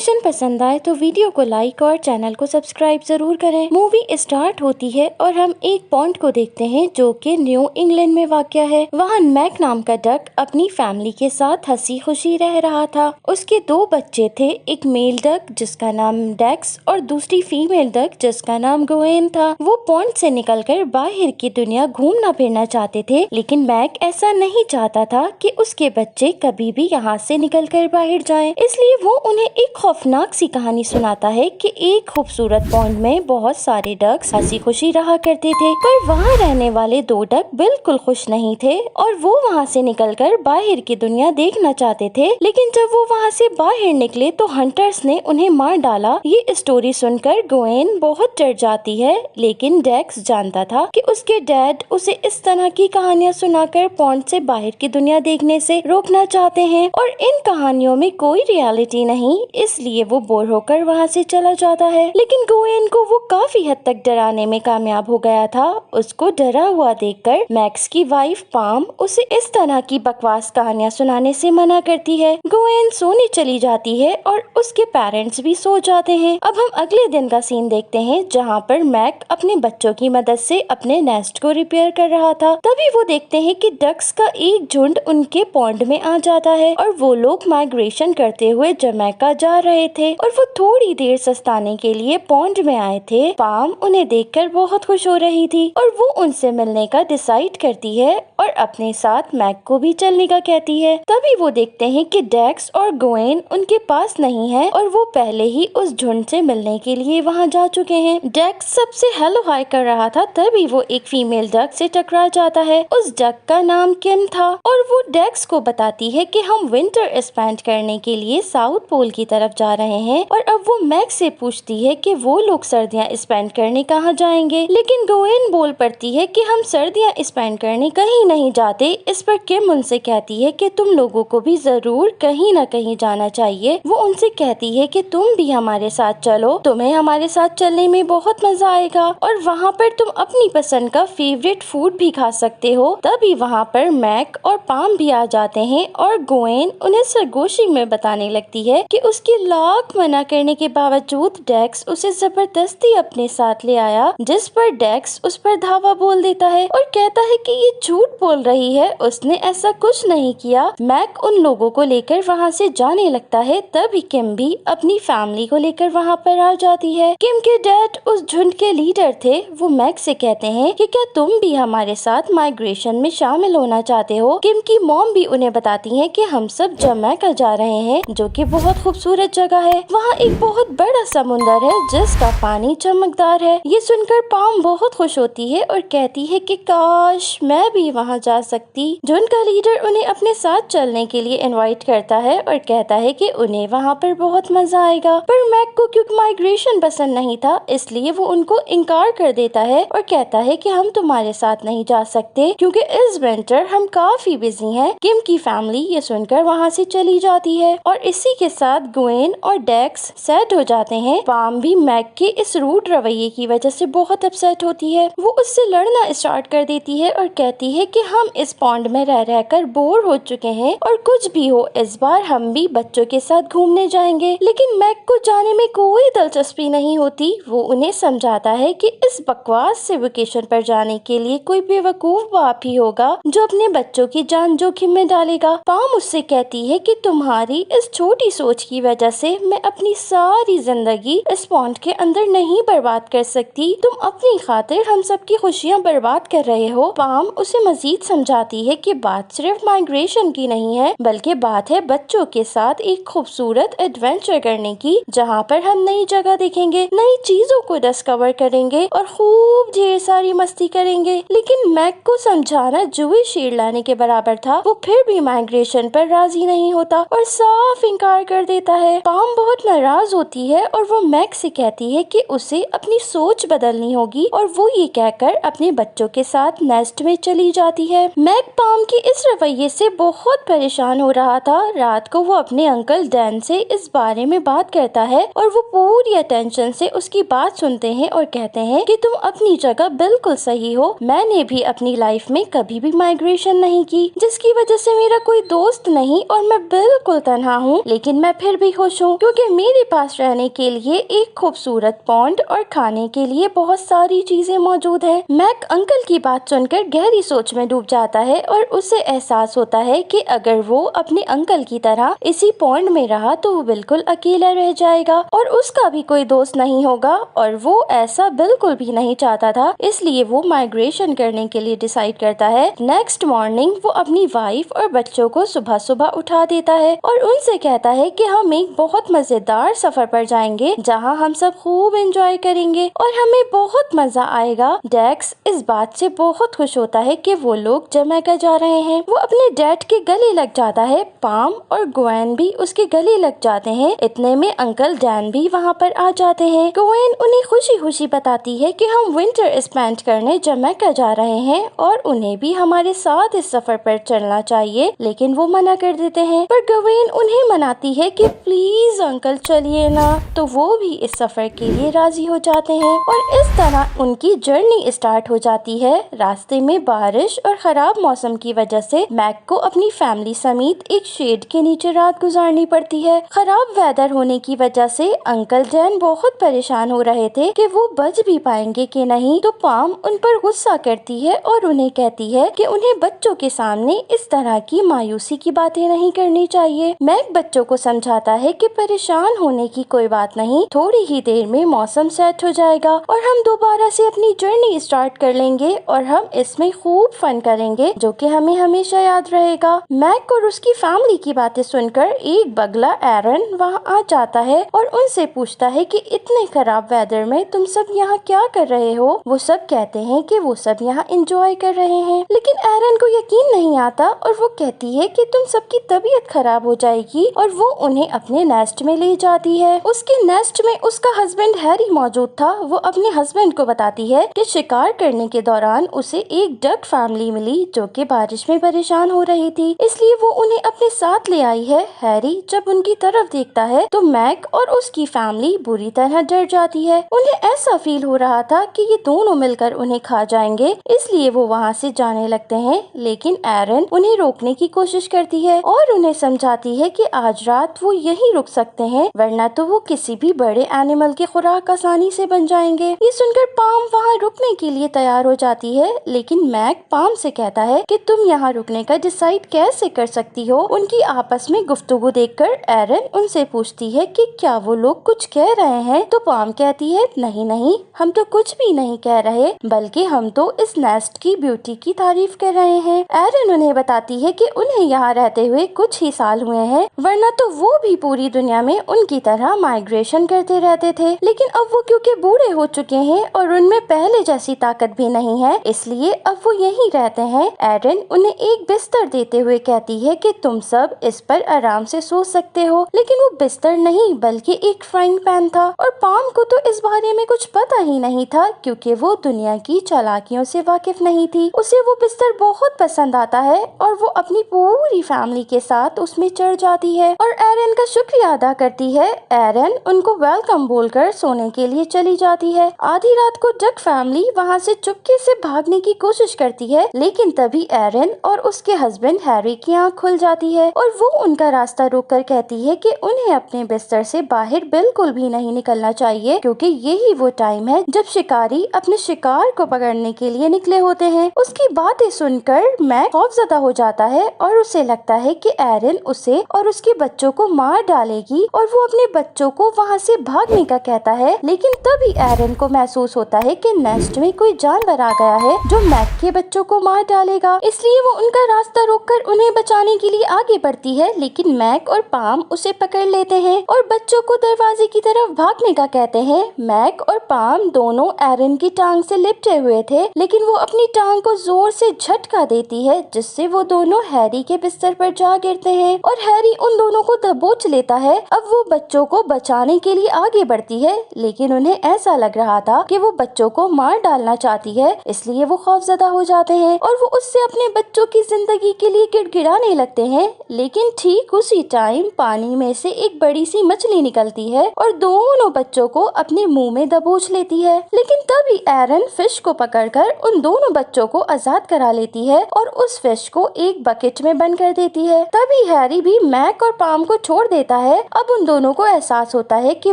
Information पसंद आए तो वीडियो को लाइक और चैनल को सब्सक्राइब जरूर करें। मूवी स्टार्ट होती है और हम एक पॉन्ड को देखते हैं जो कि न्यू इंग्लैंड में वाक़या है। वहाँ मैक नाम का डक अपनी फैमिली के साथ हंसी खुशी रह रहा था। उसके दो बच्चे थे, एक मेल डक जिसका नाम डेक्स और दूसरी फीमेल डक जिसका नाम गोएन था। वो पॉन्ड से निकलकर बाहर की दुनिया घूमना फिरना चाहते थे, लेकिन मैक ऐसा नहीं चाहता था कि उसके बच्चे कभी भी यहाँ से निकलकर बाहर जाएं। इसलिए वो उन्हें एक खौफनाक सी कहानी सुनाता है कि एक खूबसूरत पॉन्ड में बहुत सारे डक्स हंसी खुशी रहा करते थे, पर वहाँ रहने वाले दो डक बिल्कुल खुश नहीं थे और वो वहाँ से निकलकर बाहर की दुनिया देखना चाहते थे। लेकिन जब वो वहाँ से बाहर निकले तो हंटर्स ने उन्हें मार डाला। ये स्टोरी सुनकर गोएन बहुत डर जाती है, लेकिन डेक्स जानता था कि उसके डैड उसे इस तरह की कहानियाँ सुनाकर पॉन्ड से बाहर की दुनिया देखने से रोकना चाहते हैं और इन कहानियों में कोई रियलिटी नहीं, इसलिए वो बोर होकर वहाँ से चला जाता है। लेकिन गोएन को वो काफी हद तक डराने में कामयाब हो गया था। उसको डरा हुआ देखकर मैक्स की वाइफ पाम उसे इस तरह की बकवास कहानियाँ सुनाने से मना करती है। गोएन सोने चली जाती है और उसके पेरेंट्स भी सो जाते हैं। अब हम अगले दिन का सीन देखते हैं जहाँ पर मैक अपने बच्चों की मदद से अपने नेस्ट को रिपेयर कर रहा था। तभी वो देखते हैं कि डक्स का एक झुंड उनके पॉन्ड में आ जाता है और वो लोग माइग्रेशन करते हुए जमैका जा रहे थे और वो थोड़ी देर सस्ताने के लिए पॉन्ड में आए थे। पाम उन्हें देखकर बहुत खुश हो रही थी और वो उनसे मिलने का डिसाइड करती है और अपने साथ मैक को भी चलने का कहती है। तभी वो देखते हैं कि डेक्स और गोएन उनके पास नहीं है और वो पहले ही उस झुंड से मिलने के लिए वहाँ जा चुके हैं। डेक्स सबसे हेलो हाय कर रहा था, तभी वो एक फीमेल डक से टकरा जाता है। उस डक का नाम किम था और वो डेक्स को बताती है कि हम विंटर स्पेंड करने के लिए साउथ पोल की तरफ जा रहे हैं और अब वो मैक्स से पूछती है कि वो लोग सर्दियाँ स्पेंड करने कहाँ जाएंगे, लेकिन गोएन बोल पड़ती है कि हम सर्दियाँ स्पेंड करने कहीं नहीं जाते। इस पर किम उनसे कहती है कि तुम लोगों को भी जरूर कहीं न कहीं जाना चाहिए। वो उनसे कहती है कि तुम भी हमारे साथ चलो, तुम्हें हमारे साथ चलने में बहुत मजा आएगा और वहाँ पर तुम अपनी पसंद का फेवरेट फूड भी खा सकते हो। तभी वहाँ पर मैक और पाम भी आ जाते हैं और गोएन उन्हें सरगोशी में बताने लगती है कि उसके लाख मना करने के बावजूद डेक्स उसे जबरदस्ती अपने साथ ले आया, जिस पर डेक्स उस पर धावा बोल देता है और कहता है कि ये झूठ बोल रही है, उसने ऐसा कुछ नहीं किया। मैक उन लोगों को लेकर वहाँ से जाने लगता है। तभी किम भी अपनी फैमिली को लेकर वहाँ पर आ जाती है। किम के डैड उस झुंड के लीडर थे। वो मैक से कहते हैं कि क्या तुम भी हमारे साथ माइग्रेशन में शामिल होना चाहते हो। किम की मॉम भी उन्हें बताती है कि हम सब जमैका जा रहे हैं, जो कि बहुत खूबसूरत जगह है। वहाँ एक बहुत बड़ा समुंदर है जिसका पानी चमकदार है। ये सुनकर पाम बहुत खुश होती है और कहती है कि काश मैं भी वहाँ जा सकती। झुंड का लीडर उन्हें अपने साथ चलने के लिए इनवाइट करता है और कहता है कि उन्हें वहाँ पर बहुत मजा आएगा, पर मैक को क्योंकि माइग्रेशन पसंद नहीं था इसलिए वो उनको इनकार कर देता है और कहता है कि हम तुम्हारे साथ नहीं जा सकते क्योंकि इस विंटर हम काफी बिजी हैं। किम की फैमिली ये सुनकर वहाँ से चली जाती है और इसी के साथ गोएन और डेक्स सैड हो जाते हैं। पाम भी मैक के इस रूड रवैये की वजह से बहुत अपसेट होती है। वो उससे लड़ना स्टार्ट कर देती है और कहती है कि हम इस पॉन्ड में रह रहकर बोर हो चुके हैं और कुछ भी हो इस बार हम भी बच्चों के साथ घूमने जाएंगे। लेकिन मैक को जाने में कोई दिलचस्पी नहीं होती। वो उन्हें समझाता है कि इस बकवास से वेकेशन पर जाने के लिए कोई बेवकूफ बाप ही होगा जो अपने बच्चों की जान जोखिम में डालेगा। पाम उससे कहती है कि तुम्हारी इस छोटी सोच की वजह से मैं अपनी सारी जिंदगी इस पॉन्ड के अंदर नहीं बर्बाद कर सकती। तुम अपनी खातिर हम सबकी खुशियाँ बर्बाद कर रहे हो। पाम उसे मजीद समझाती है कि बात सिर्फ माइग्रेशन की नहीं है, बल्कि बात है बच्चों के साथ एक खूबसूरत एडवेंचर करने की, जहाँ पर हम नई जगह देखेंगे, नई चीजों को डिस्कवर करेंगे और खूब ढेर सारी मस्ती करेंगे। लेकिन मैक को समझाना जुए शेर लाने के बराबर था। वो फिर भी माइग्रेशन पर राजी नहीं होता और साफ इनकार कर देता है। पाम बहुत नाराज होती है और वो मैक से कहती है कि उसे अपनी सोच बदलनी होगी और वो ये कहकर अपने बच्चों के साथ नेस्ट में चली जाती है। मैक पाम के इस रवैये से बहुत परेशान हो रहा था। रात को वो अपने अंकल डैन से इस बारे में बात करता है और वो पूरी अटेंशन से उसकी बात सुनते हैं और कहते हैं कि तुम अपनी जगह बिल्कुल सही हो। मैंने भी अपनी लाइफ में कभी भी माइग्रेशन नहीं की, जिसकी वजह से मेरा कोई दोस्त नहीं और मैं बिल्कुल तन्हा हूँ, लेकिन मैं फिर भी खुश खुश हूँ क्योंकि मेरे पास रहने के लिए एक खूबसूरत पॉन्ड और खाने के लिए बहुत सारी चीजें मौजूद हैं। मैक अंकल की बात सुनकर गहरी सोच में डूब जाता है और उसे एहसास होता है कि अगर वो अपने अंकल की तरह इसी पॉन्ड में रहा तो वो बिल्कुल अकेला रह जाएगा और उसका भी कोई दोस्त नहीं होगा, और वो ऐसा बिल्कुल भी नहीं चाहता था। इसलिए वो माइग्रेशन करने के लिए डिसाइड करता है। नेक्स्ट मॉर्निंग वो अपनी वाइफ और बच्चों को सुबह सुबह उठा देता है और उनसे कहता है कि हम एक बहुत मजेदार सफर पर जाएंगे जहां हम सब खूब एंजॉय करेंगे और हमें बहुत मजा आएगा। डेक्स इस बात से बहुत खुश होता है कि वो लोग जमैका जा रहे हैं। वो अपने डैड के गले लग जाता है। पाम और ग्वेन भी उसके गले लग जाते हैं। इतने में अंकल डैन भी वहाँ पर आ जाते हैं। ग्वेन उन्हें खुशी खुशी बताती है कि हम विंटर स्पेंड करने जमैका जा रहे हैं और उन्हें भी हमारे साथ इस सफर पर चलना चाहिए, लेकिन वो मना कर देते हैं। पर ग्वेन उन्हें मनाती है कि प्लीज अंकल चलिए ना, तो वो भी इस सफर के लिए राजी हो जाते हैं और इस तरह उनकी जर्नी स्टार्ट हो जाती है। रास्ते में बारिश और खराब मौसम की वजह से मैक को अपनी फैमिली समेत एक शेड के नीचे रात गुजारनी पड़ती है। खराब वेदर होने की वजह से अंकल डैन बहुत परेशान हो रहे थे कि वो बच भी पाएंगे कि नहीं, तो पाम उन पर गुस्सा करती है और उन्हें कहती है कि उन्हें बच्चों के सामने इस तरह की मायूसी की बातें नहीं करनी चाहिए। मैक बच्चों को समझाता है कि परेशान होने की कोई बात नहीं, थोड़ी ही देर में मौसम सेट हो जाएगा और हम दोबारा से अपनी जर्नी स्टार्ट कर लेंगे और हम इसमें खूब फन करेंगे जो कि हमें हमेशा याद रहेगा। मैक और उसकी फैमिली की बातें सुनकर एक बगला एरन वहाँ आ जाता है और उनसे पूछता है कि इतने खराब वेदर में तुम सब यहाँ क्या कर रहे हो। वो सब कहते हैं कि वो सब यहाँ एंजॉय कर रहे हैं, लेकिन एरन को यकीन नहीं आता और वो कहती है कि तुम सबकी तबीयत खराब हो जाएगी और वो उन्हें अपने नेस्ट में ले जाती है। उसके नेस्ट में उसका हस्बैंड हैरी मौजूद था। वो अपने हस्बैंड को बताती है कि शिकार करने के दौरान उसे एक डक फैमिली मिली जो कि बारिश में परेशान हो रही थी, इसलिए वो उन्हें अपने साथ ले आई है। हैरी जब उनकी तरफ देखता है तो मैक और उसकी फैमिली बुरी तरह डर जाती है। उन्हें ऐसा फील हो रहा था कि ये दोनों मिलकर उन्हें खा जाएंगे, इसलिए वो वहाँ से जाने लगते हैं, लेकिन एरन उन्हें रोकने की कोशिश करती है और उन्हें समझाती है कि आज रात वो यहीं रुक सकते हैं, वरना तो वो किसी भी बड़े एनिमल की खुराक आसानी से बन जाएंगे। ये सुनकर पाम वहाँ रुकने के लिए तैयार हो जाती है, लेकिन मैक पाम से कहता है कि तुम यहाँ रुकने का डिसाइड कैसे कर सकती हो। उनकी आपस में गुफ्तगू देखकर एरन उनसे पूछती है कि क्या वो लोग कुछ कह रहे हैं, तो पाम कहती है नहीं नहीं, हम तो कुछ भी नहीं कह रहे, बल्कि हम तो इस नेस्ट की ब्यूटी की तारीफ कर रहे हैं। एरन उन्हें बताती है कि उन्हें यहाँ रहते हुए कुछ ही साल हुए हैं, वरना तो वो भी पूरी दुनिया में उनकी तरह माइग्रेशन करते रहते थे, लेकिन अब वो क्योंकि बूढ़े हो चुके हैं और उनमें पहले जैसी ताकत भी नहीं है, इसलिए अब वो यहीं रहते हैं। एरन उन्हें एक बिस्तर देते हुए कहती है कि तुम सब इस पर आराम से सो सकते हो, लेकिन वो बिस्तर नहीं बल्कि एक फ्राइंग पैन था और पाम को तो इस बारे में कुछ पता ही नहीं था क्योंकि वो दुनिया की चालाकियों से वाकिफ नहीं थी। उसे वो बिस्तर बहुत पसंद आता है और वो अपनी पूरी फैमिली के साथ उसमें चढ़ जाती है और एरन का शुक्रिया अदा करती है। एरन उनको वेलकम बोलकर सोने के लिए चली जाती है। आधी रात को डक फैमिली वहाँ से चुपके से भागने की कोशिश करती है, लेकिन तभी एरन और उसके हस्बैंड हैरी की आंख खुल जाती है और वो उनका रास्ता रोककर कहती है कि उन्हें अपने बिस्तर से बाहर बिल्कुल भी नहीं निकलना चाहिए क्योंकि यही वो टाइम है जब शिकारी अपने शिकार को पकड़ने के लिए निकले होते हैं। उसकी बातें सुनकर मैक खौफजदा हो जाता है और उसे लगता है कि एरन उसे और उसके बच्चों को मार डालेगी और वो अपने बच्चों को वहाँ से भागने का कहता है, लेकिन तभी एरन को महसूस होता है कि नेस्ट में कोई जानवर आ गया है जो मैक के बच्चों को मार डालेगा, इसलिए वो उनका रास्ता रोककर उन्हें बचाने के लिए आगे बढ़ती है, लेकिन मैक और पाम उसे पकड़ लेते हैं और बच्चों को दरवाजे की तरफ भागने का कहते हैं। मैक और पाम दोनों एरन की टांग से लिपटे हुए थे, लेकिन वो अपनी टांग को जोर से झटका देती है जिससे वो दोनों हैरी के बिस्तर पर जा गिरते हैं और हैरी उन दोनों को दबोच लेता है। अब वो बच्चों को बचाने के लिए आगे बढ़ती है, लेकिन उन्हें ऐसा लग रहा था कि वो बच्चों को मार डालना चाहती है, इसलिए वो खौफजदा हो जाते हैं और वो उससे अपने बच्चों की जिंदगी के लिए गिड़गिड़ाने लगते हैं। लेकिन ठीक उसी टाइम पानी में से एक बड़ी सी मछली निकलती है और दोनों बच्चों को अपने मुंह में दबोच लेती है, लेकिन तभी एरन फिश को पकड़कर उन दोनों बच्चों को आजाद करा लेती है और उस फिश को एक बकेट में बंद कर देती है। तभी हैरी भी मैक और पाम को छोड़ देता है। अब उन दोनों को एहसास होता है कि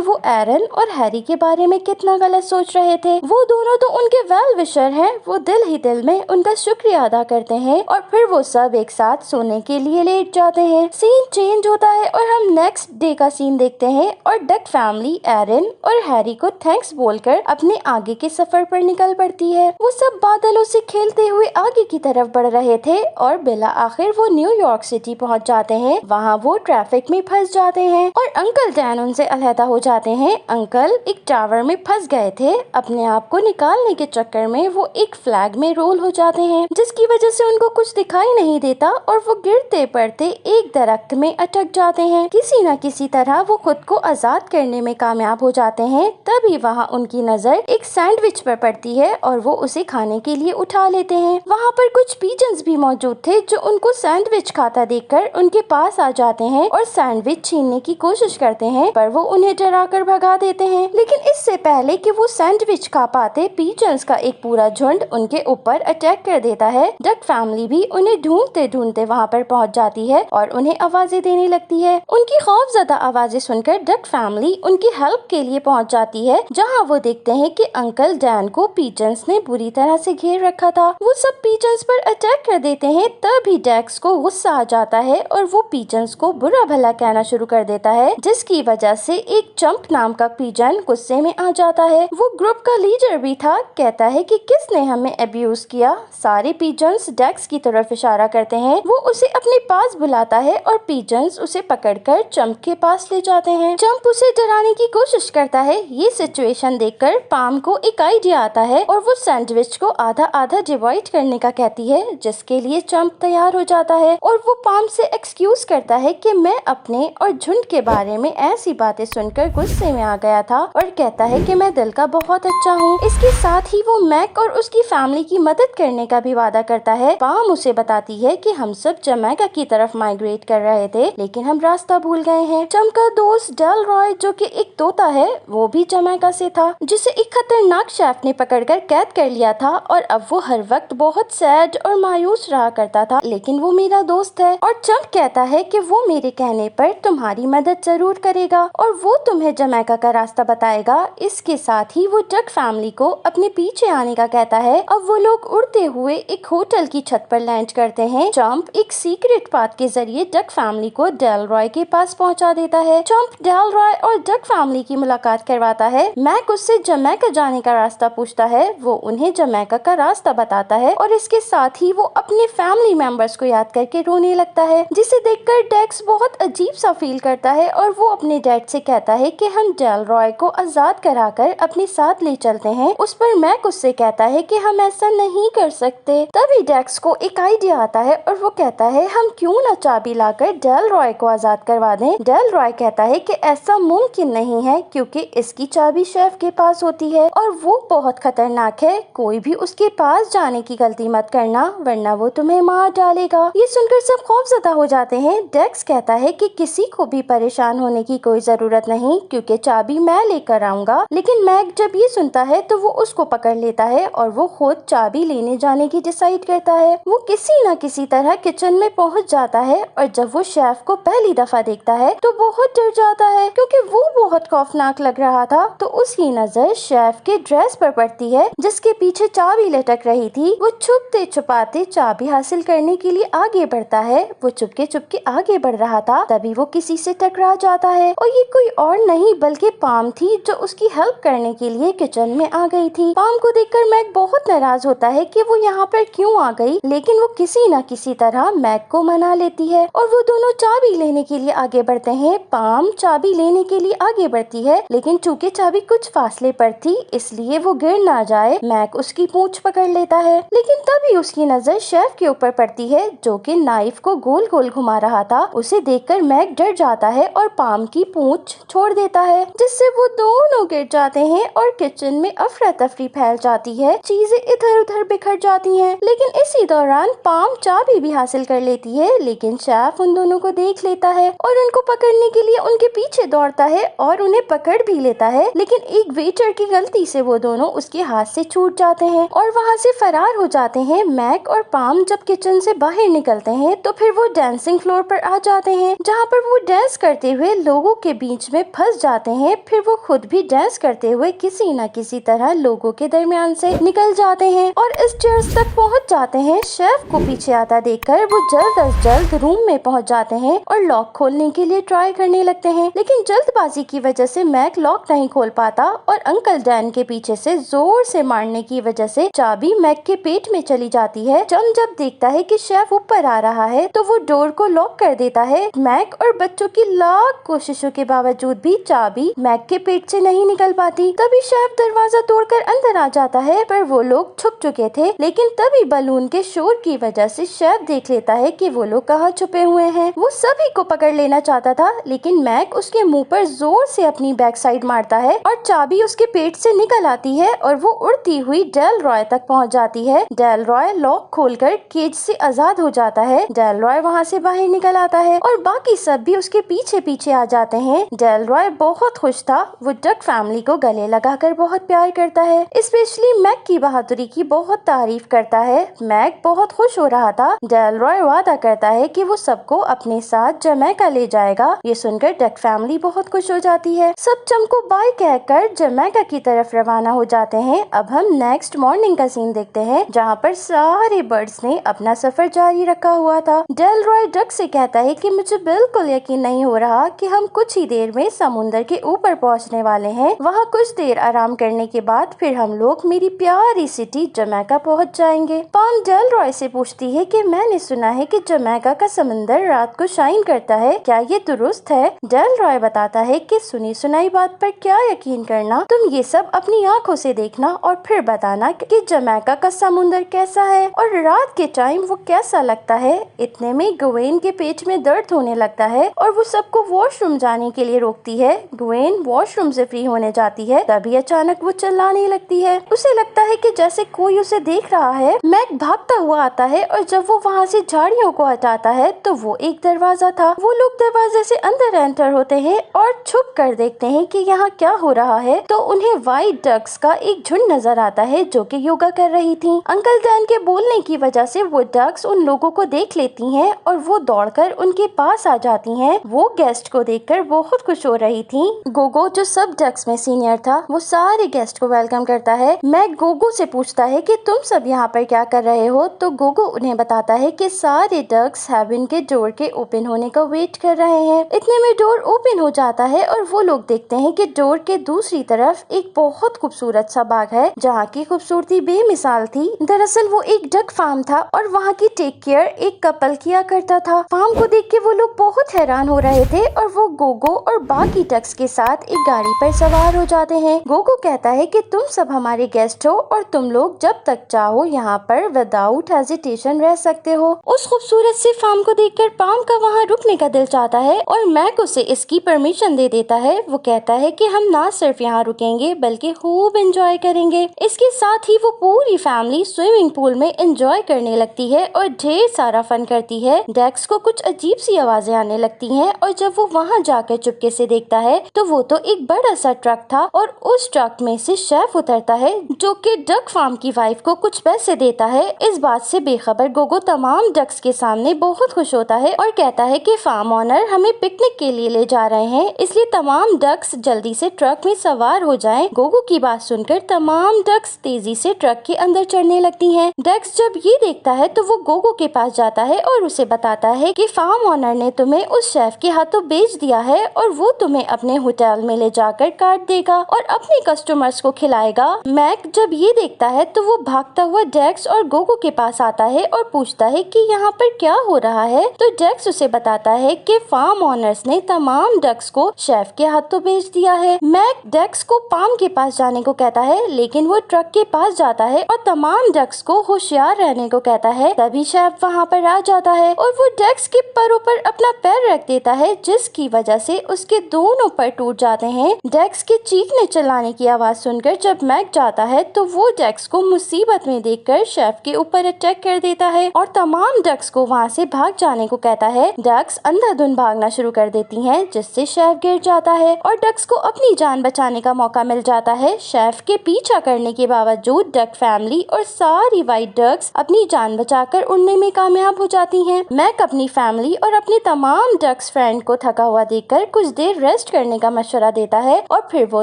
वो एरन और हैरी के बारे में कितना गलत सोच रहे थे। वो दोनों तो उनके वेल विशर हैं। वो दिल ही दिल में उनका शुक्रिया अदा करते हैं और फिर वो सब एक साथ सोने के लिए लेट जाते हैं। सीन चेंज होता है और हम नेक्स्ट डे का सीन देखते हैं और डक फैमिली एरन और हैरी को थैंक्स बोलकर अपने आगे के सफर पर निकल पड़ती है। वो सब बादलों से खेलते हुए आगे की तरफ बढ़ रहे थे और बिला आखिर वो न्यूयॉर्क सिटी पहुंच जाते हैं। वहां वो ट्रैफिक में फंस जाते हैं और अंकल डैन उनसे अलहदा हो जाते हैं। अंकल एक टावर में फंस गए थे। अपने आप को निकालने के चक्कर में वो एक फ्लैग में रोल हो जाते हैं, जिसकी वजह से उनको कुछ दिखाई नहीं देता और वो गिरते पड़ते एक दरख्त में अटक जाते हैं। किसी न किसी तरह वो खुद को आजाद करने में कामयाब हो जाते हैं। तभी वहाँ उनकी नजर एक सैंडविच पर पड़ती है और वो उसे खाने के लिए उठा लेते हैं। वहाँ पर कुछ पीजन्स भी मौजूद थे जो उनको सैंडविच खाता देखकर उनके पास आ जाते हैं और सैंडविच छीनने की कोशिश करते हैं, पर वो उन्हें डराकर भगा देते हैं। लेकिन इससे पहले कि वो सैंडविच खा पाते, पीजन्स का एक पूरा झुंड उनके ऊपर अटैक कर देता है। डक फैमिली भी उन्हें ढूंढते ढूंढते वहाँ पर पहुँच जाती है और उन्हें आवाजें देने लगती है। उनकी खौफजदा आवाजें सुनकर डक फैमिली उनकी हेल्प के लिए पहुँच जाती है, जहाँ वो देखते हैं कि अंकल डैन को पीजन्स ने बुरी तरह से घेर रखा था। वो सब पीजन्स पर अटैक कर देते हैं। तभी डेक्स को गुस्सा आ जाता है और वो पीजन्स को बुरा भला कहना शुरू कर देता है, जिसकी वजह से एक चंप नाम का पीजन गुस्से में आ जाता है। वो ग्रुप का लीडर भी था। कहता है कि किसने हमें अब्यूज किया। सारे पीजन्स डेक्स की तरफ इशारा करते हैं। वो उसे अपने पास बुलाता है और पीजन्स उसे पकड़कर चंप के पास ले जाते हैं। चंप उसे डराने की कोशिश करता है। ये सिचुएशन देखकर पाम को एक आइडिया आता है और वो सैंडविच को आधा आधा डिवाइड करने का कहती है, जिसके लिए चंप तैयार हो जाता है और वो पाम से एक्सक्यूज करता है कि मैं अपने और झुंड के बारे में ऐसी बातें सुनकर गुस्से में आ गया था, और कहता है कि मैं दिल का बहुत अच्छा हूँ। इसके साथ ही वो मैक और उसकी फैमिली की मदद करने का भी वादा करता है। पाम उसे बताती है कि हम सब जमैका की तरफ माइग्रेट कर रहे थे, लेकिन हम रास्ता भूल गए हैं। चंप का दोस्त डेल रॉय, जो कि एक तोता है, वो भी जमैका से था, जिसे एक खतरनाक शेफ ने पकड़कर कैद कर लिया था और अब वो हर वक्त बहुत सैड और मायूस रहा करता था। लेकिन वो मेरा दोस्त है। और चंप कहता है कि वो मेरे कहने पर तुम्हारी मदद जरूर करेगा और वो तुम्हें जमैका का रास्ता बताएगा। इसके साथ ही वो डक फैमिली को अपने पीछे आने का कहता है। अब वो लोग उड़ते हुए एक होटल की छत पर लैंड करते हैं। चंप एक सीक्रेट पाथ के जरिए डक फैमिली को डेल रॉय के पास पहुंचा देता है। चंप डेल रॉय और डक फैमिली की मुलाकात करवाता है। मैक उससे जमैका जाने का रास्ता पूछता है। वो उन्हें जमैका का रास्ता बताता है और इसके साथ ही वो अपने फैमिली मेंबर्स को याद करके रोने लगता है, जिसे देखकर डेक्स बहुत अजीब सा फील करता है और वो अपने डैड से कहता है कि हम डेल रॉय को आजाद कराकर अपने साथ ले चलते हैं। उस पर मैक उससे कहता है कि हम ऐसा नहीं कर सकते। तभी डेक्स को एक आइडिया आता है और वो कहता है हम क्यों न चाबी लाकर डेल रॉय को आजाद करवा दें। डेल रॉय कहता है कि ऐसा मुमकिन नहीं है, क्योंकि इसकी चाबी शेफ के पास होती है और वो बहुत खतरनाक है। कोई भी उसके पास जाने की गलती मत करना, वरना वो तुम्हें मार डालेगा। ये सुनकर सब खौफजदा हो जाते हैं। डेक्स कहता है कि किसी को भी परेशान होने की कोई जरूरत नहीं, क्योंकि चाबी मैं लेकर आऊंगा। लेकिन मैक जब ये सुनता है तो वो उसको पकड़ लेता है और वो खुद चाबी लेने जाने की डिसाइड करता है। वो किसी न किसी तरह किचन में पहुंच जाता है और जब वो शेफ को पहली दफा देखता है तो बहुत डर जाता है, क्योंकि वो बहुत खौफनाक लग रहा था। तो उसकी नजर शेफ के ड्रेस पर पड़ती है, जिसके पीछे चाबी लटक रही थी। वो छुपते छुपाते चाबी हासिल करने के लिए आगे बढ़ता है। वो चुपके चुपके आगे बढ़ रहा था, तभी वो किसी से टकरा जाता है और ये कोई और नहीं बल्कि पाम थी, जो उसकी हेल्प करने के लिए किचन में आ गई थी। पाम को देखकर मैक बहुत नाराज होता है कि वो यहाँ पर क्यों आ गई, लेकिन वो किसी न किसी तरह मैक को मना लेती है और वो दोनों चाबी लेने के लिए आगे बढ़ते हैं। पाम चाबी लेने के लिए आगे बढ़ती है, लेकिन चूंकि चाबी कुछ फासले पर थी, इसलिए वो गिर ना जाए, मैक उसकी पूंछ पकड़ लेता है। लेकिन तभी उसकी नजर शेफ के ऊपर पड़ती है, जो कि नाइफ को गोल गोल घुमा रहा था। उसे देखकर मैक डर जाता है और पाम की पूंछ छोड़ देता है, जिससे वो दोनों गिर जाते हैं और किचन में अफरा तफरी फैल जाती है। चीजें इधर उधर बिखर जाती हैं। लेकिन इसी दौरान पाम चाबी भी हासिल कर लेती है, लेकिन शेफ उन दोनों को देख लेता है और उनको पकड़ने के लिए उनके पीछे दौड़ता है और उन्हें पकड़ भी लेता है। लेकिन एक वेटर की गलती से वो दोनों उसके हाथ से छूट जाते हैं और वहाँ से फरार हो जाते हैं। मैक और पाम जब किचन से बाहर निकलते हैं तो फिर वो डांसिंग फ्लोर पर आ जाते हैं, जहाँ पर वो डांस करते हुए लोगों के बीच में फंस जाते हैं। फिर वो खुद भी डांस करते हुए किसी न किसी तरह लोगों के दरमियान से निकल जाते हैं और इस चर्च तक पहुंच जाते हैं। शेफ को पीछे आता देखकर वो जल्द अज जल्द रूम में पहुंच जाते हैं और लॉक खोलने के लिए ट्राई करने लगते हैं, लेकिन जल्दबाजी की वजह से मैक लॉक नहीं खोल पाता और अंकल डैन के पीछे से जोर से मारने की वजह से चाबी मैक के पेट में चली जाती है। जम जब देखता है कि शेफ ऊपर आ रहा है तो वो डोर को लॉक कर देता है। मैक और बच्चों की लाख कोशिशों के बावजूद भी चाबी मैक के पेट से नहीं निकल पाती। तभी शेफ दरवाजा तोड़कर अंदर आ जाता है, पर वो लोग छुप चुके थे। लेकिन तभी बलून के शोर की वजह से शेफ देख लेता है कि वो लोग कहाँ छुपे हुए हैं। वो सभी को पकड़ लेना चाहता था, लेकिन मैक उसके मुंह पर जोर से अपनी बैक साइड मारता है और चाबी उसके पेट से निकल आती है और वो उड़ती हुई डेल रॉय तक पहुंच जाती है। डेल रॉय लॉक खोलकर केज से आजाद हो जाता है। डेल रॉय वहाँ से बाहर निकल आता है और बाकी सब भी उसके पीछे पीछे आ जाते हैं। डेल रॉय बहुत खुश था। वो डक फैमिली को गले लगाकर बहुत प्यार करता है, स्पेशली मैक की बहादुरी की बहुत तारीफ करता है। मैक बहुत खुश हो रहा था। डेल रॉय वादा करता है कि वो सबको अपने साथ जमैका ले जाएगा। ये सुनकर डक फैमिली बहुत खुश हो जाती है। सब चम को बाय कहकर जमैका की तरफ रवाना हो जाते हैं। अब हम नेक्स्ट मॉर्निंग का सीन देखते हैं, जहाँ पर सारे बर्ड्स ने अपना सफर जारी रखा हुआ था। डेल रॉय डक से कहता है कि मुझे बिल्कुल यकीन नहीं हो रहा कि हम कुछ ही देर में समुद्र के ऊपर पहुँचने वाले हैं। वहाँ कुछ देर आराम करने के बाद फिर हम लोग मेरी प्यारी सिटी जमैका पहुँच जाएंगे। पाम डेल रॉय से पूछती है कि मैंने सुना है कि जमैका का समंदर रात को शाइन करता है, क्या ये दुरुस्त है? डेल रॉय बताता है कि सुनी सुनाई बात पर क्या यकीन करना, तुम ये सब अपनी आंखों से देखना और फिर बताना कि जमैका का समुंदर कैसा है और रात के टाइम वो कैसा लगता है। इतने में ग्वेन के पेट में दर्द होने लगता है और वो सबको वॉशरूम जाने के लिए रोकती है। ग्वेन वॉशरूम से फ्री होने जाती है, तभी अचानक वो चिल्लाने लगती है। उसे लगता है कि जैसे कोई उसे देख रहा है। मैक भागता हुआ आता है और जब वो वहाँ से झाड़ियों को हटाता है तो वो एक दरवाजा था। वो लोग दरवाजे से अंदर एंटर होते हैं और छुप कर देखते हैं कि यहाँ क्या हो रहा है। तो उन्हें व्हाइट डक्स का एक झुंड नजर आता है जो कि योगा कर रही थी। अंकल डैन के बोलने की वजह से वो डक्स उन लोगों को देख लेती हैं और वो दौड़कर उनके पास आ जाती हैं। वो गेस्ट को देखकर बहुत खुश हो रही थी। गोगो जो सब डक्स में सीनियर था, वो सारे गेस्ट को वेलकम करता है। मैक गोगो से पूछता है कि तुम सब यहाँ पर क्या कर रहे हो, तो गोगो उन्हें बताता है कि सारे डक्स हेवन के डोर के ओपन होने का वेट कर रहे हैं। इतने में डोर ओपन हो जाता है और वो लोग देखते हैं कि डोर के दूसरी तरफ एक बहुत खूबसूरत सा बाग है, जहाँ की खूबसूरती बेमिसाल थी। दरअसल वो एक डक फार्म था और वहाँ की टेक केयर एक कपल किया करता था। फार्म को देख के वो लोग बहुत हैरान हो रहे थे और वो गोगो और बाकी डक्स के साथ एक गाड़ी पर सवार हो जाते हैं। गोगो कहता है कि तुम सब हमारे गेस्ट हो और तुम लोग जब तक चाहो यहाँ पर विदाउट हेजिटेशन रह सकते हो। उस खूबसूरत सी फार्म को देखकर पाम का वहाँ रुकने का दिल चाहता है और मैक उसे इसकी परमिशन दे देता है। वो कहता है कि हम ना सिर्फ यहाँ रुकेंगे बल्कि खूब एंजॉय करेंगे। इसके साथ ही वो पूरी फैमिली स्विमिंग पूल में एंजॉय करने लगती है और ढेर सारा फन करती है। डेक्स को कुछ अजीब सी आवाजें आने लगती हैं और जब वो वहाँ जाकर चुपके से देखता है तो वो तो एक बड़ा सा ट्रक था और उस ट्रक में से शेफ उतरता है जो कि डक फार्म की वाइफ को कुछ पैसे देता है। इस बात से बेखबर गोगो तमाम डक्स के सामने बहुत खुश होता है और कहता है कि फार्म ऑनर हमें पिकनिक के लिए ले जा रहे हैं, इसलिए तमाम डक्स जल्दी से ट्रक में सवार हो जाएं। गोगो की बात सुनकर तमाम डक्स तेजी से ट्रक के अंदर चढ़ने लगती हैं। डेक्स जब ये देखता है तो वो गोगो के पास जाता है और उसे बताता है कि फार्म ऑनर ने तुम्हें उस शेफ के हाथों बेच दिया है और वो तुम्हें अपने होटल में ले जाकर काट देगा और अपने कस्टमर्स को खिलाएगा। मैक जब ये देखता है तो वो भागता हुआ डेक्स और गोगो के पास आता है और पूछता है कि यहाँ पर क्या हो रहा है। तो डेक्स उसे बताता है कि फार्म ऑनर्स ने तमाम डक्स को शेफ के हाथों बेच दिया है। मैक डेक्स को पाम के पास जाने को कहता है, लेकिन वो ट्रक के पास जाता है और तमाम डक्स को होशियार रहने को कहता है। तभी शेफ वहाँ पर आ जाता है और वो डेक्स के पैरों पर अपना पैर रख देता है, जिसकी वजह से उसके दोनों पैर टूट जाते हैं। डेक्स के चीखने चिल्लाने की आवाज सुनकर जब मैक जाता है तो वो डेक्स को मुसीबत में देखकर शेफ के ऊपर अटैक कर देता है और तमाम डक्स को वहाँ से भाग जाने को कहता है। डक्स अंधाधुंध भागना शुरू कर देती हैं, जिससे शेफ गिर जाता है और डक्स को अपनी जान बचाने का मौका मिल जाता है। शेफ के पीछा करने के बावजूद डक फैमिली और सारी व्हाइट डक्स अपनी जान बचाकर उड़ने में कामयाब हो जाती हैं। मैक अपनी फैमिली और अपने तमाम डक्स डक्स फ्रेंड को थका हुआ देखकर कुछ देर रेस्ट करने का मशवरा देता है और फिर वो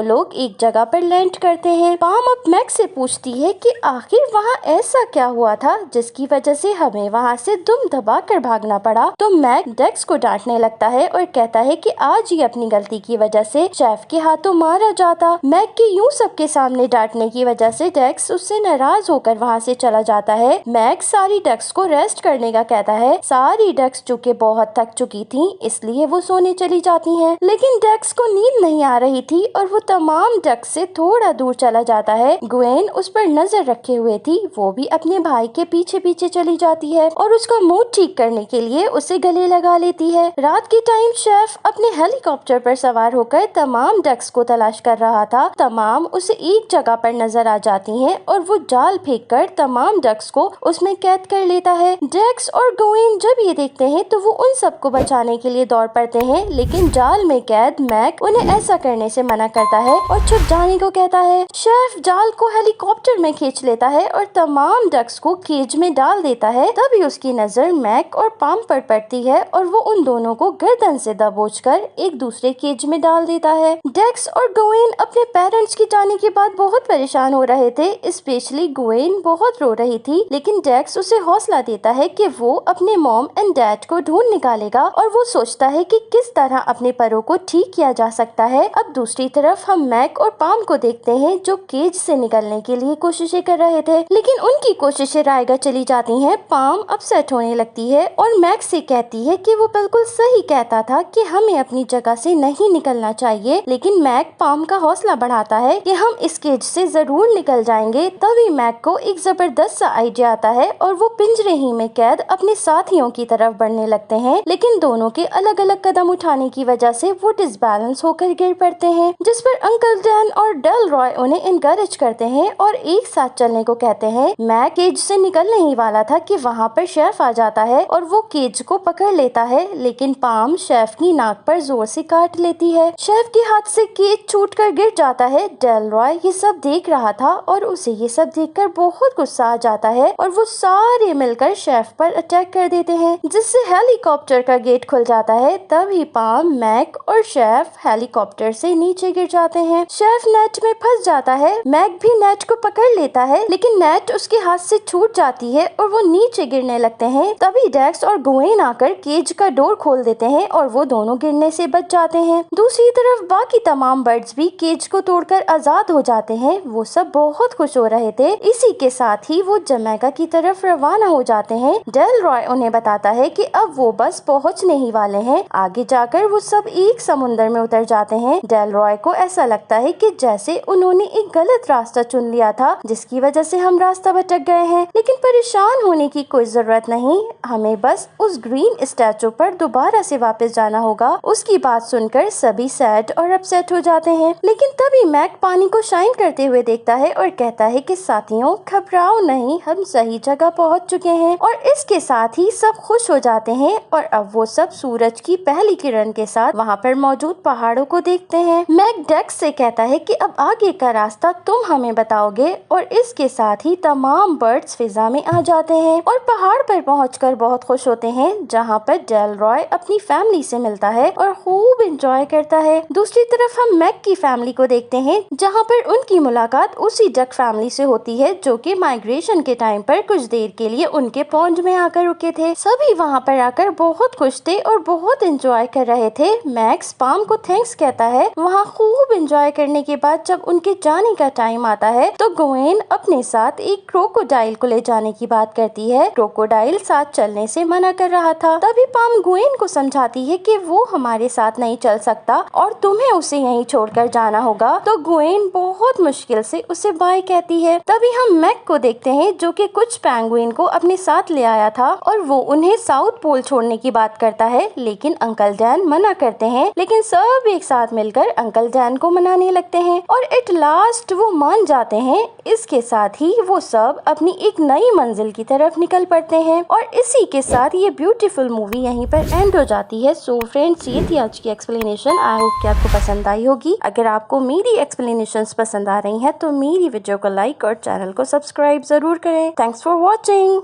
लोग एक जगह पर लैंड करते हैं। पाम अब मैक से पूछती है कि आखिर वहाँ ऐसा क्या हुआ था जिसकी वजह से हमें वहाँ से दुम दबा कर भागना पड़ा। तो मैक डेक्स को डांटने लगता है और कहता है कि आज ही अपनी गलती की वजह से शेफ के हाथों मारा जाता। मैक के यूं सबके सामने डांटने की वजह से डेक्स उससे नाराज होकर वहाँ से चला जाता है। मैक सारी डक्स को रेस्ट करने का कहता है। सारी डक्स चूंकि बहुत थक चुकी थी इसलिए वो सोने चली जाती हैं। लेकिन डक्स को नींद नहीं आ रही थी और वो तमाम डक्स से थोड़ा दूर चला जाता है। ग्वेन उस पर नजर रखे हुए थी, वो भी अपने भाई के पीछे पीछे चली जाती है और उसका मूड ठीक करने के लिए उसे गले लगा लेती है। रात के टाइम शेफ अपने हेलीकॉप्टर पर सवार होकर तमाम डक्स को तलाश कर रहा था। तमाम उसे एक जगह पर नजर आ जाती हैं और वो जाल फेंककर तमाम डक्स को उसमें कैद कर लेता है। डेक्स और ग्वेन जब ये देखते हैं तो वो उन सबको बचाने के लिए दौड़ पड़ते हैं, लेकिन जाल में कैद मैक उन्हें ऐसा करने से मना करता है और छुप जाने को कहता है। शेफ जाल को हेलीकॉप्टर में खींच लेता है और तमाम डक्स को केज में डाल देता है। तभी उसकी नजर मैक और पाम पर पड़ती है और वो उन दोनों को गर्दन से दबोचकर एक दूसरे केज में डाल देता है। डेक्स और ग्वेन अपने पेरेंट्स के जाने के बाद बहुत परेशान हो रहे थे, स्पेशली ग्वेन बहुत रो रही थी, लेकिन डेक्स उसे हौसला देता है कि वो अपने मॉम एंड डैड को ढूंढ निकालेगा और वो सोचता है कि किस तरह अपने परों को ठीक किया जा सकता है। अब दूसरी तरफ हम मैक और पाम को देखते हैं जो केज से निकलने के लिए कोशिशें कर रहे थे, लेकिन उनकी कोशिशें रायगा चली जाती हैं। पाम अपसेट होने लगती है और मैक से कहती है कि वो बिल्कुल सही कहता था कि हमें अपनी जगह से नहीं निकलना चाहिए, लेकिन मैक पाम का हौसला बढ़ाता है कि हम इस केज से जरूर निकल जाएंगे। तभी मैक को एक जबरदस्त सा आइडिया आता है और वो पिंजरे ही में कैद अपने साथियों की तरफ बढ़ने लगते हैं, लेकिन दोनों के अलग अलग कदम उठाने की वजह से वो डिसबैलेंस होकर गिर पड़ते हैं, जिस पर अंकल डैन और डेल रॉय उन्हें इनकरेज करते हैं और एक साथ चलने को कहते हैं। मैक केज से निकलने ही वाला था कि वहाँ पर शेफ आ जाता है और वो केज को पकड़ लेता है, लेकिन पाम शेफ की नाक पर जोर से काट लेती है। शेफ के हाथ से केज छूटकर गिर जाता है। डेल रॉय ये सब देख रहा था और उसे ये सब देखकर बहुत गुस्सा आ जाता है और वो सारे मिलकर शेफ पर अटैक कर देते हैं, जिससे हेलीकॉप्टर का गेट खुल जाता है। तभी पाम, मैक और शेफ हेलीकॉप्टर से नीचे गिर जाते हैं। शेफ नेट में फंस जाता है। मैक भी नेट को पकड़ लेता है, लेकिन नेट उसके हाथ से छूट जाती है और वो नीचे गिरने लगते हैं। तभी डेक्स और ग्वेन आकर केज का डोर खोल देते हैं और वो दोनों गिरने से बच जाते हैं। दूसरी तरफ बाकी तमाम बर्ड्स भी केज को तोड़कर आजाद हो जाते हैं। वो सब बहुत खुश हो रहे थे। इसी के साथ ही वो जमैका की तरफ रवाना हो जाते हैं। डेल रॉय उन्हें बताता है कि अब वो बस पहुंचने ही वाले हैं। आगे जाकर वो सब एक समुंदर में उतर जाते हैं। डेल रॉय को ऐसा लगता है कि जैसे उन्होंने एक गलत रास्ता चुन लिया था, जिसकी वजह से हम रास्ता भटक गए हैं, लेकिन परेशान होने की कोई जरूरत नहीं। हमें बस उस ग्रीन स्टैचू पर दोबारा से वापस जाना होगा। उसकी बात सुनकर सभी सैड और अपसेट हो जाते हैं, लेकिन तभी मैक पानी को शाइन करते हुए देखता है और कहता है कि साथियों घबराओ नहीं, हम सही जगह पहुंच चुके हैं। और इसके साथ ही सब खुश हो जाते हैं और अब वो सब सूरज की पहली किरण के साथ वहाँ पर मौजूद पहाड़ों को देखते हैं। मैक डेक्स से कहता है कि अब आगे का रास्ता तुम हमें बताओगे और इसके साथ ही तमाम बर्ड्स फिजा में आ जाते हैं और पहाड़ पर पहुंचकर बहुत खुश होते हैं, जहाँ पर डेल रॉय अपनी फैमिली से मिलता है और खूब एंजॉय करता है। दूसरी तरफ हम मैक की फैमिली को देखते हैं, जहाँ पर उनकी मुलाकात उसी डक फैमिली से होती है जो कि माइग्रेशन के टाइम पर कुछ देर के लिए उनके पॉन्ड में आकर रुके थे। सभी वहाँ पर आकर बहुत खुश थे और बहुत एंजॉय कर रहे थे। मैक्स पाम को थैंक्स कहता है। वहाँ खूब एंजॉय करने के बाद जब उनके जाने का टाइम आता है तो ग्वेन अपने साथ एक क्रोकोडाइल को ले जाने की बात करती है। क्रोकोडाइल साथ चलने से मना कर रहा था। तभी पाम ग्वेन को समझाती है कि वो हमारे साथ नहीं चल सकता और तुम्हें उसे यहीं छोड़कर जाना होगा। तो ग्वेन बहुत मुश्किल से उसे बाय कहती है। तभी हम मैक को देखते हैं जो कि कुछ पेंगुइन को अपने साथ ले आया था और वो उन्हें साउथ पोल छोड़ने की बात करता है, लेकिन अंकल डैन मना करते हैं। लेकिन सब एक साथ मिलकर अंकल डैन को मनाने लगते हैं और एट लास्ट वो मान जाते हैं। इसके साथ ही वो सब अपनी एक नई मंजिल की तरफ निकल पड़ते हैं और इसी के साथ ये ब्यूटीफुल मूवी यहीं पर एंड हो जाती है। सो फ्रेंड्स, ये थी आज की एक्सप्लेनेशन। आई होप कि आपको पसंद आई होगी। अगर आपको मेरी एक्सप्लेनेशंस पसंद आ रही हैं तो मेरी वीडियो को लाइक और चैनल को सब्सक्राइब जरूर करें। Thanks for watching.